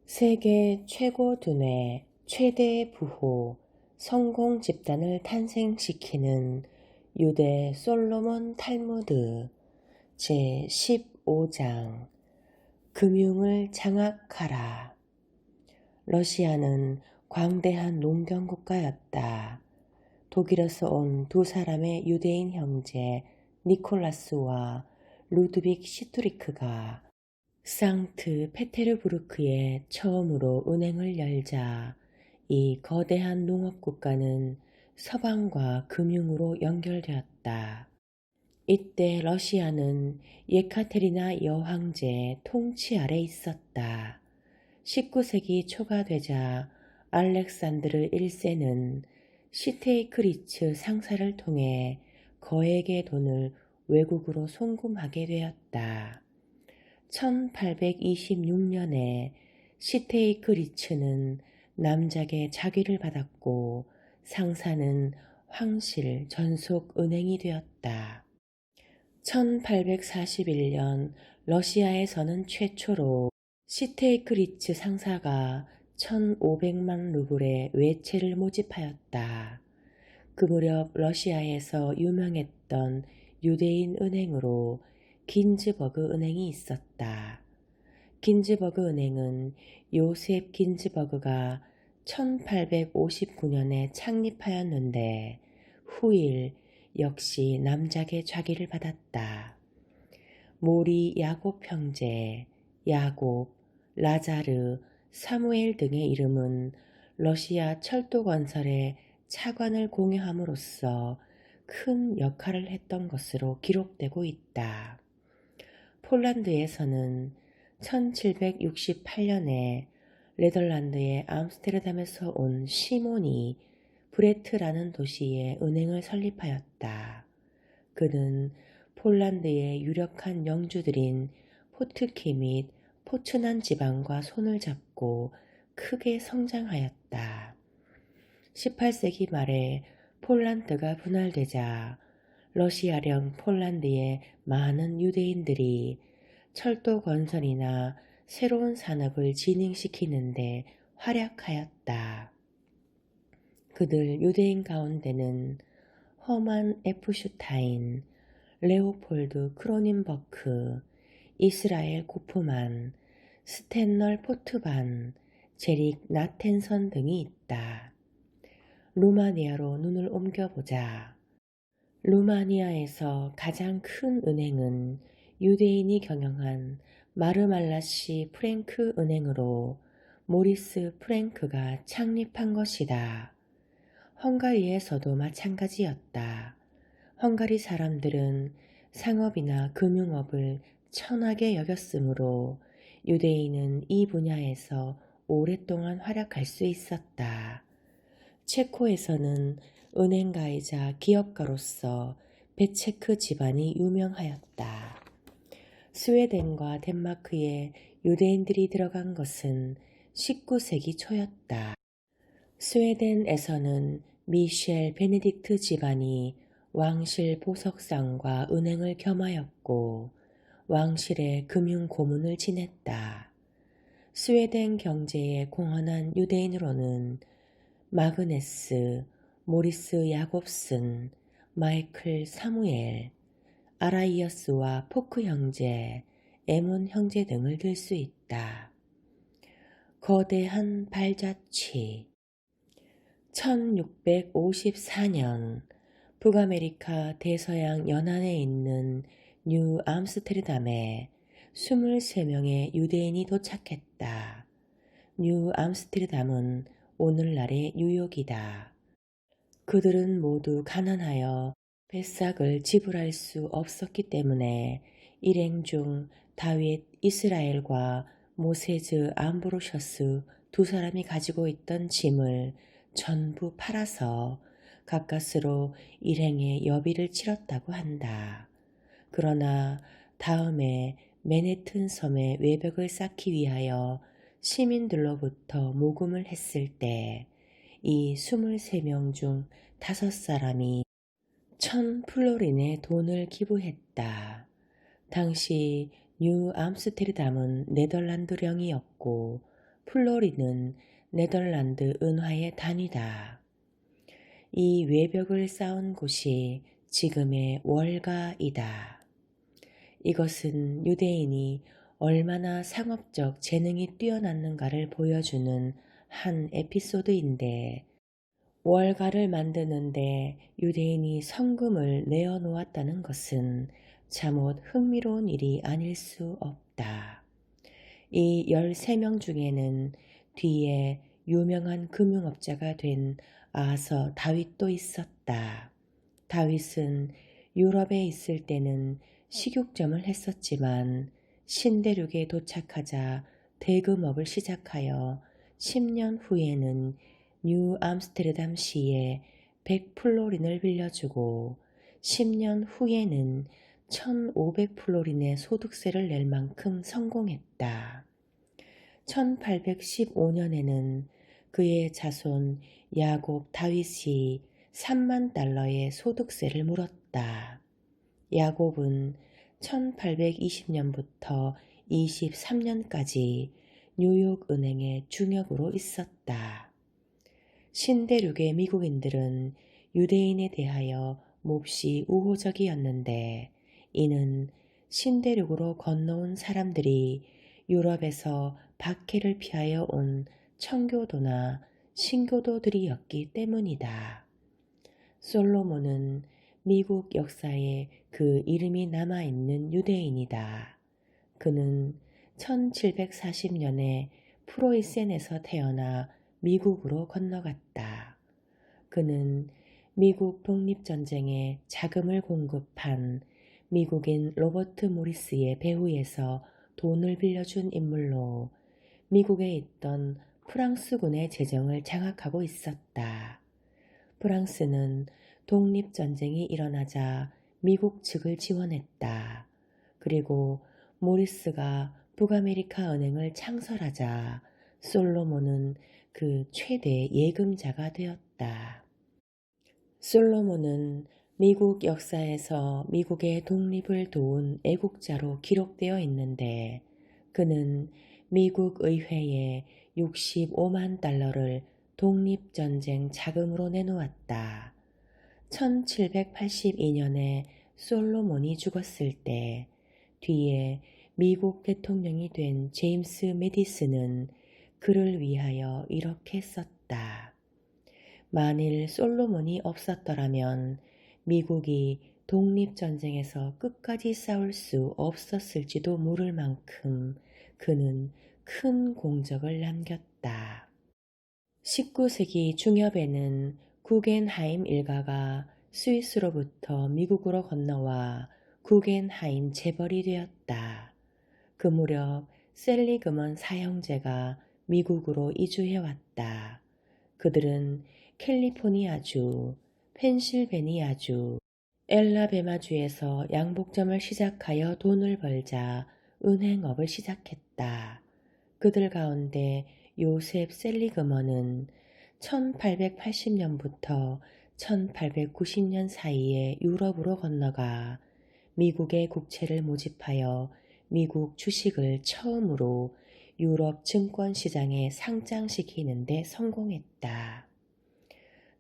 세계 최고 두뇌 최대 부호 성공 집단을 탄생시키는 유대 솔로몬 탈무드 제15장 금융을 장악하라. 러시아는 광대한 농경국가였다. 독일에서 온 두 사람의 유대인 형제 니콜라스와 루드빅 시투리크가 상트 페테르부르크에 처음으로 은행을 열자 이 거대한 농업국가는 서방과 금융으로 연결되었다. 이때 러시아는 예카테리나 여황제 통치 아래 있었다. 19세기 초가 되자 알렉산드르 1세는 시테이크리츠 상사를 통해 거액의 돈을 외국으로 송금하게 되었다. 1826년에 시테이크리츠는 남작의 자귀를 받았고 상사는 황실 전속은행이 되었다. 1841년 러시아에서는 최초로 시테이크리츠 상사가 1500만 루블의 외채를 모집하였다. 그 무렵 러시아에서 유명했던 유대인 은행으로 긴즈버그 은행이 있었다. 긴즈버그 은행은 요셉 긴즈버그가 1859년에 창립하였는데 후일 역시 남작의 좌기를 받았다. 모리 야곱 형제, 야곱, 라자르, 사무엘 등의 이름은 러시아 철도 건설에 차관을 공유함으로써 큰 역할을 했던 것으로 기록되고 있다. 폴란드에서는 1768년에 네덜란드의 암스테르담에서 온 시몬이 브레트라는 도시에 은행을 설립하였다. 그는 폴란드의 유력한 영주들인 포트키 및 포츠난 지방과 손을 잡고 크게 성장하였다. 18세기 말에 폴란드가 분할되자 러시아령 폴란드의 많은 유대인들이 철도 건설이나 새로운 산업을 진행시키는데 활약하였다. 그들 유대인 가운데는 허만 에프슈타인, 레오폴드 크로닌버크, 이스라엘 고프만, 스탠널 포트반, 제릭 나텐선 등이 있다. 루마니아로 눈을 옮겨보자. 루마니아에서 가장 큰 은행은 유대인이 경영한 마르말라시 프랭크 은행으로 모리스 프랭크가 창립한 것이다. 헝가리에서도 마찬가지였다. 헝가리 사람들은 상업이나 금융업을 천하게 여겼으므로 유대인은 이 분야에서 오랫동안 활약할 수 있었다. 체코에서는 은행가이자 기업가로서 베체크 집안이 유명하였다. 스웨덴과 덴마크에 유대인들이 들어간 것은 19세기 초였다. 스웨덴에서는 미셸 베네딕트 집안이 왕실 보석상과 은행을 겸하였고 왕실의 금융 고문을 지냈다. 스웨덴 경제에 공헌한 유대인으로는 마그네스, 모리스 야곱슨, 마이클 사무엘, 아라이어스와 포크 형제, 에몬 형제 등을 들 수 있다. 거대한 발자취 1654년 북아메리카 대서양 연안에 있는 뉴 암스테르담에 23명의 유대인이 도착했다. 뉴 암스테르담은 오늘날의 뉴욕이다. 그들은 모두 가난하여 배싹을 지불할 수 없었기 때문에 일행 중 다윗 이스라엘과 모세즈 암브로셔스 두 사람이 가지고 있던 짐을 전부 팔아서 가까스로 일행의 여비를 치렀다고 한다. 그러나 다음에 맨해튼 섬의 외벽을 쌓기 위하여 시민들로부터 모금을 했을 때 이 23명 중 5사람이 1000플로린의 돈을 기부했다. 당시 뉴 암스테르담은 네덜란드령이었고 플로리는 네덜란드 은화의 단위다. 이 외벽을 쌓은 곳이 지금의 월가이다. 이것은 유대인이 얼마나 상업적 재능이 뛰어났는가를 보여주는 한 에피소드인데, 월가를 만드는데 유대인이 성금을 내어놓았다는 것은 참으로 흥미로운 일이 아닐 수 없다. 이 13명 중에는 뒤에 유명한 금융업자가 된 아서 다윗도 있었다. 다윗은 유럽에 있을 때는 식육점을 했었지만 신대륙에 도착하자 대금업을 시작하여 10년 후에는 뉴 암스테르담 시에 100플로린을 빌려주고 10년 후에는 1500플로린의 소득세를 낼 만큼 성공했다. 1815년에는 그의 자손 야곱 다윗이 3만 달러의 소득세를 물었다. 야곱은 1820년부터 23년까지 뉴욕 은행의 중역으로 있었다. 신대륙의 미국인들은 유대인에 대하여 몹시 우호적이었는데, 이는 신대륙으로 건너온 사람들이 유럽에서 박해를 피하여 온 청교도나 신교도들이었기 때문이다. 솔로몬은 미국 역사에 그 이름이 남아있는 유대인이다. 그는 1740년에 프로이센에서 태어나 미국으로 건너갔다. 그는 미국 독립전쟁에 자금을 공급한 미국인 로버트 모리스의 배후에서 돈을 빌려준 인물로 미국에 있던 프랑스군의 재정을 장악하고 있었다. 프랑스는 독립전쟁이 일어나자 미국 측을 지원했다. 그리고 모리스가 북아메리카 은행을 창설하자 솔로몬은 그 최대 예금자가 되었다. 솔로몬은 미국 역사에서 미국의 독립을 도운 애국자로 기록되어 있는데, 그는 미국 의회에 65만 달러를 독립전쟁 자금으로 내놓았다. 1782년에 솔로몬이 죽었을 때 뒤에 미국 대통령이 된 제임스 메디슨은 그를 위하여 이렇게 썼다. 만일 솔로몬이 없었더라면 미국이 독립전쟁에서 끝까지 싸울 수 없었을지도 모를 만큼 그는 큰 공적을 남겼다. 19세기 중엽에는 구겐하임 일가가 스위스로부터 미국으로 건너와 구겐하임 재벌이 되었다. 그 무렵 셀리그먼 사형제가 미국으로 이주해왔다. 그들은 캘리포니아주, 펜실베니아주, 엘라베마주에서 양복점을 시작하여 돈을 벌자 은행업을 시작했다. 그들 가운데 요셉 셀리그먼은 1880년부터 1890년 사이에 유럽으로 건너가 미국의 국채를 모집하여 미국 주식을 처음으로 유럽 증권시장에 상장시키는 데 성공했다.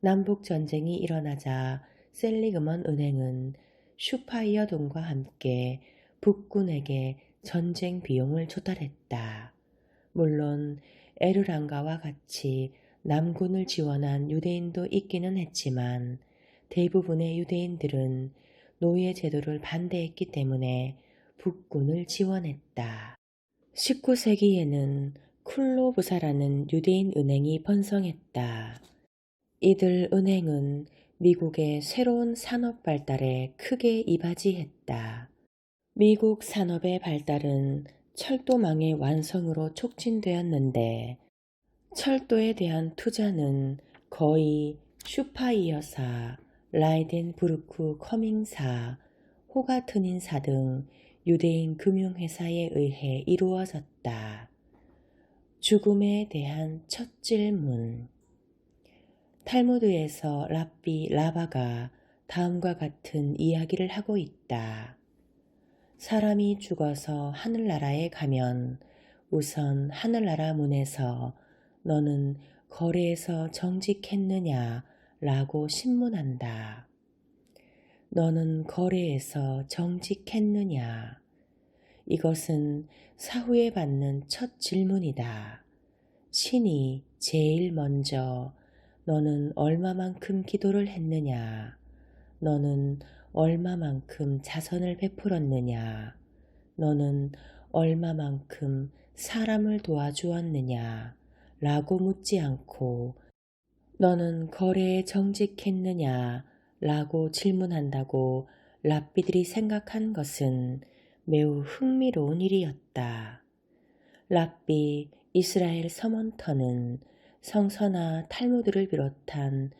남북전쟁이 일어나자 셀리그먼 은행은 슈파이어 돈과 함께 북군에게 전쟁 비용을 조달했다. 물론 에르랑가와 같이 남군을 지원한 유대인도 있기는 했지만 대부분의 유대인들은 노예 제도를 반대했기 때문에 북군을 지원했다. 19세기에는 쿨로브사라는 유대인 은행이 번성했다. 이들 은행은 미국의 새로운 산업 발달에 크게 이바지했다. 미국 산업의 발달은 철도망의 완성으로 촉진되었는데, 철도에 대한 투자는 거의 슈파이어사, 라이덴부르크 커밍사, 호가트닌사 등 유대인 금융회사에 의해 이루어졌다. 죽음에 대한 첫 질문. 탈무드에서 랍비 라바가 다음과 같은 이야기를 하고 있다. 사람이 죽어서 하늘나라에 가면 우선 하늘나라 문에서 너는 거리에서 정직했느냐 라고 신문한다. 너는 거리에서 정직했느냐? 이것은 사후에 받는 첫 질문이다. 신이 제일 먼저 너는 얼마만큼 기도를 했느냐? 너는 얼마만큼 자선을 베풀었느냐? 너는 얼마만큼 사람을 도와주었느냐? 라고 묻지 않고 너는 거래에 정직했느냐? 라고 질문한다고 랍비들이 생각한 것은 매우 흥미로운 일이었다. 랍비 이스라엘 서먼터는 성서나 탈무드를 비롯한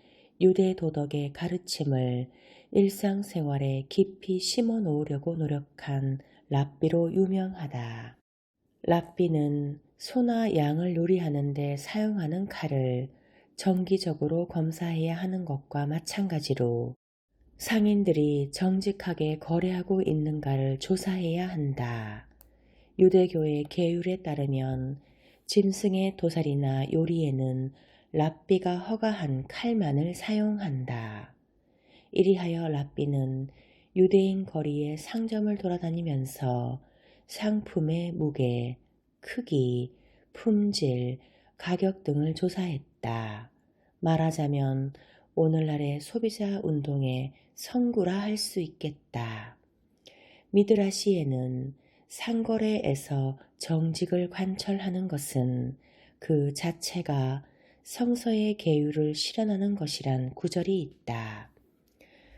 유대 도덕의 가르침을 일상생활에 깊이 심어 놓으려고 노력한 랍비로 유명하다. 랍비는 소나 양을 요리하는 데 사용하는 칼을 정기적으로 검사해야 하는 것과 마찬가지로 상인들이 정직하게 거래하고 있는가를 조사해야 한다. 유대교의 계율에 따르면 짐승의 도살이나 요리에는 랍비가 허가한 칼만을 사용한다. 이리하여 랍비는 유대인 거리의 상점을 돌아다니면서 상품의 무게, 크기, 품질, 가격 등을 조사했다. 말하자면 오늘날의 소비자 운동의 선구라 할 수 있겠다. 미드라시에는 상거래에서 정직을 관철하는 것은 그 자체가 성서의 계율을 실현하는 것이란 구절이 있다.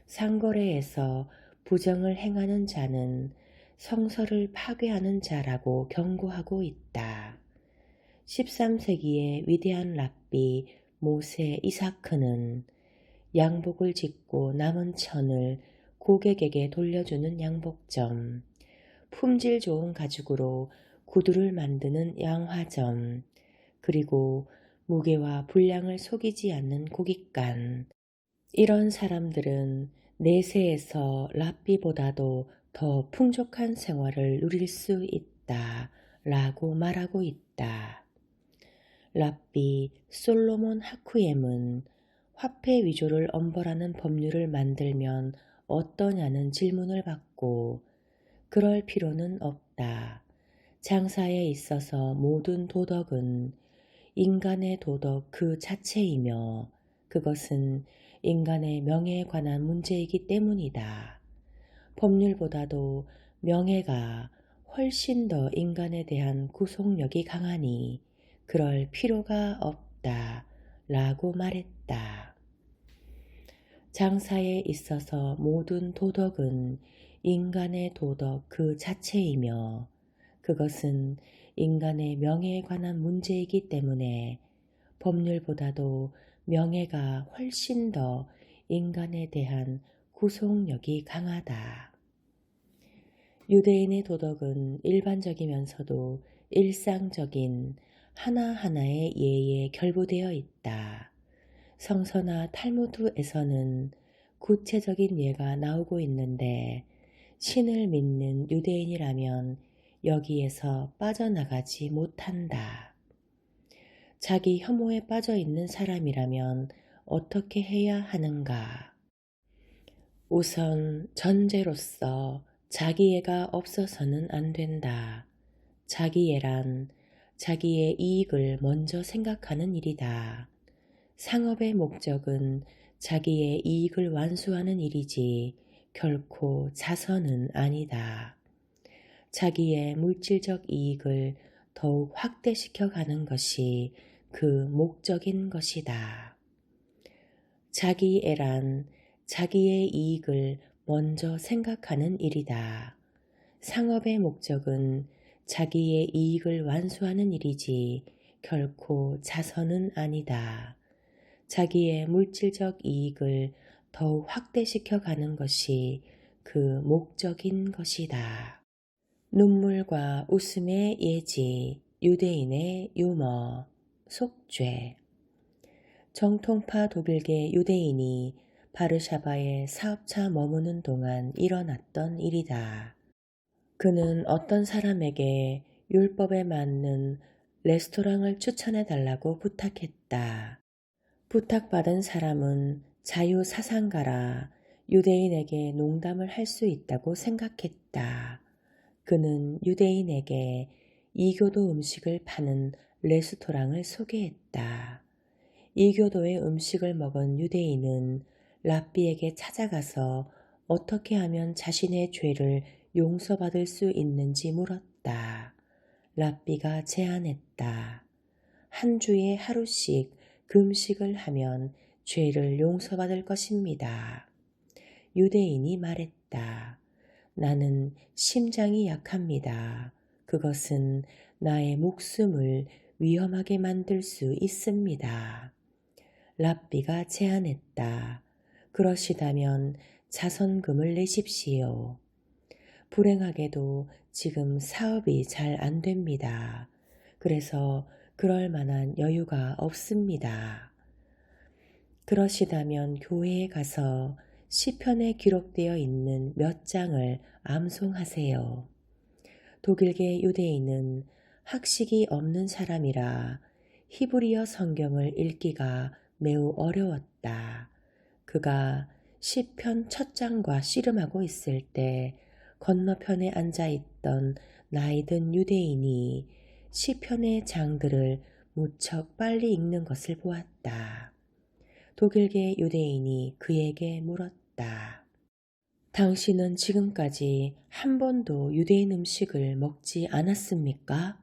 상거래에서 부정을 행하는 자는 성서를 파괴하는 자라고 경고하고 있다. 13세기의 위대한 랍비 모세 이사크는 양복을 짓고 남은 천을 고객에게 돌려주는 양복점, 품질 좋은 가죽으로 구두를 만드는 양화점, 그리고 무게와 분량을 속이지 않는 고깃간, 이런 사람들은 내세에서 랍비보다도 더 풍족한 생활을 누릴 수 있다 라고 말하고 있다. 랍비 솔로몬 하쿠엠은 화폐 위조를 엄벌하는 법률을 만들면 어떠냐는 질문을 받고 그럴 필요는 없다. 장사에 있어서 모든 도덕은 인간의 도덕 그 자체이며 그것은 인간의 명예에 관한 문제이기 때문이다. 법률보다도 명예가 훨씬 더 인간에 대한 구속력이 강하니 그럴 필요가 없다 라고 말했다. 장사에 있어서 모든 도덕은 인간의 도덕 그 자체이며 그것은 인간의 명예에 관한 문제이기 때문에 법률보다도 명예가 훨씬 더 인간에 대한 구속력이 강하다. 유대인의 도덕은 일반적이면서도 일상적인 하나하나의 예에 결부되어 있다. 성서나 탈무드에서는 구체적인 예가 나오고 있는데 신을 믿는 유대인이라면 여기에서 빠져나가지 못한다. 자기 혐오에 빠져 있는 사람이라면 어떻게 해야 하는가? 우선 전제로서 자기애가 없어서는 안 된다. 자기애란 자기의 이익을 먼저 생각하는 일이다. 상업의 목적은 자기의 이익을 완수하는 일이지 결코 자선은 아니다. 자기의 물질적 이익을 더욱 확대시켜 가는 것이 그 목적인 것이다. 자기애란 자기의 이익을 먼저 생각하는 일이다. 상업의 목적은 자기의 이익을 완수하는 일이지 결코 자선은 아니다. 자기의 물질적 이익을 더욱 확대시켜 가는 것이 그 목적인 것이다. 눈물과 웃음의 예지, 유대인의 유머, 속죄. 정통파 독일계 유대인이 바르샤바에 사업차 머무는 동안 일어났던 일이다. 그는 어떤 사람에게 율법에 맞는 레스토랑을 추천해 달라고 부탁했다. 부탁받은 사람은 자유사상가라 유대인에게 농담을 할 수 있다고 생각했다. 그는 유대인에게 이교도 음식을 파는 레스토랑을 소개했다. 이교도의 음식을 먹은 유대인은 랍비에게 찾아가서 어떻게 하면 자신의 죄를 용서받을 수 있는지 물었다. 랍비가 제안했다. 한 주에 하루씩 금식을 하면 죄를 용서받을 것입니다. 유대인이 말했다. 나는 심장이 약합니다. 그것은 나의 목숨을 위험하게 만들 수 있습니다. 랍비가 제안했다. 그러시다면 자선금을 내십시오. 불행하게도 지금 사업이 잘 안 됩니다. 그래서 그럴 만한 여유가 없습니다. 그러시다면 교회에 가서 시편에 기록되어 있는 몇 장을 암송하세요. 독일계 유대인은 학식이 없는 사람이라 히브리어 성경을 읽기가 매우 어려웠다. 그가 시편 첫 장과 씨름하고 있을 때 건너편에 앉아있던 나이든 유대인이 시편의 장들을 무척 빨리 읽는 것을 보았다. 독일계 유대인이 그에게 물었다. 당신은 지금까지 한 번도 유대인 음식을 먹지 않았습니까?